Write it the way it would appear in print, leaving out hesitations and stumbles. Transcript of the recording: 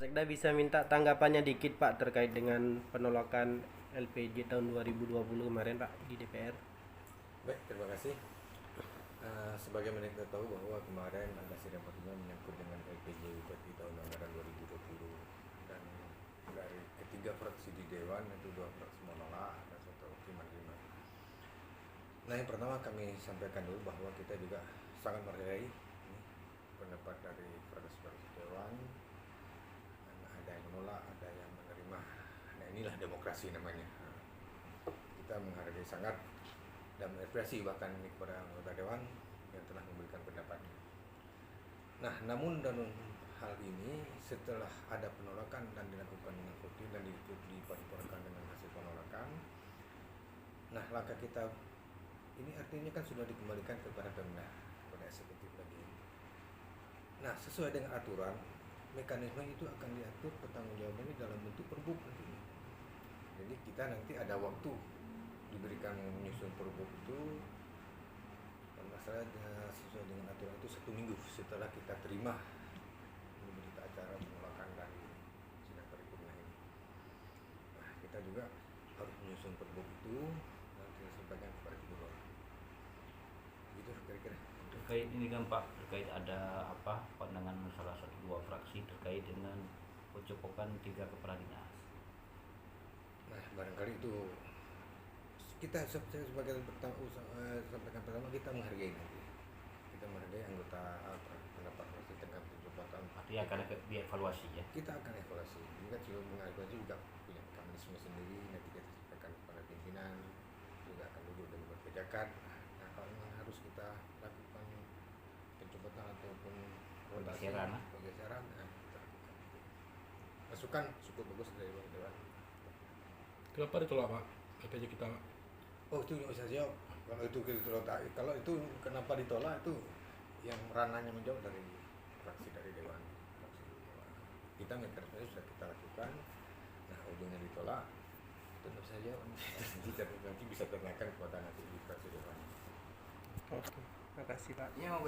Sekda bisa minta tanggapannya dikit Pak terkait dengan penolakan LPG tahun 2020 kemarin Pak di DPR. Baik, terima kasih. Sebagaimana kita tahu bahwa kemarin ada sidang paripurna menyangkut dengan LPG di tahun anggaran 2020 dan dari ketiga fraksi di Dewan itu dua fraksi menolak dan satu fraksi menerima. Nah, yang pertama kami sampaikan dulu bahwa kita juga sangat menghargai pendapat dari fraksi Dewan. Ada yang menolak, ada yang menerima. Nah, inilah demokrasi namanya. Kita menghargai sangat dan mengapresiasi bahkan kepada anggota Dewan yang telah memberikan pendapatnya. Nah, namun dalam hal ini setelah ada penolakan dan dilakukan dengan voting dan diparipurnakan dengan hasil penolakan, nah langkah kita ini artinya kan sudah dikembalikan kepada Pemda, kepada eksekutif lagi. Nah, sesuai dengan aturan, mekanisme itu akan diatur pertanggungjawabannya dalam bentuk perbuk nanti. Jadi kita nanti ada waktu diberikan menyusun perbuk itu, kalau masalah sesuai dengan aturan itu 1 minggu setelah kita terima berita acara penolakan dari sidang paripurna ini. Nah, kita juga harus menyusun perbuk itu dan kita sampaikan kepada gubernur. Gitu kira-kira. Terkait ini kan Pak, terkait ada pandangan salah satu dua fraksi terkait dengan pencopokan 3 kepala dinas. Nah, barangkali itu kita sebagai sampaikan pertama kita menghargai nanti. Kita menghargai anggota pendapat fraksi tentang pencopotan. Artinya akan dievaluasi ya. Kita akan evaluasi. Juga sebelum mengevaluasi juga punya mekanisme sendiri, nanti kita sampaikan kepada pimpinan, juga akan duduk dan berkejakan. Nah, kalau memang harus kita lakukan pencopotan ataupun Pergeseran, nah, kita lakukan. Masukan cukup bagus dari Dewan. Kenapa ditolak Pak LPG kita? Oh, itu nggak bisa jawab. Kalau itu ditolak, kalau itu kenapa ditolak itu yang ranahnya menjawab dari fraksi dari Dewan. Kita mekanisme sudah kita lakukan. Nah, ujungnya ditolak, itu nggak bisa jawab. Nanti bisa tanyakan kepada nanti di fraksi Dewan. Oke, makasih Pak. Ya, mau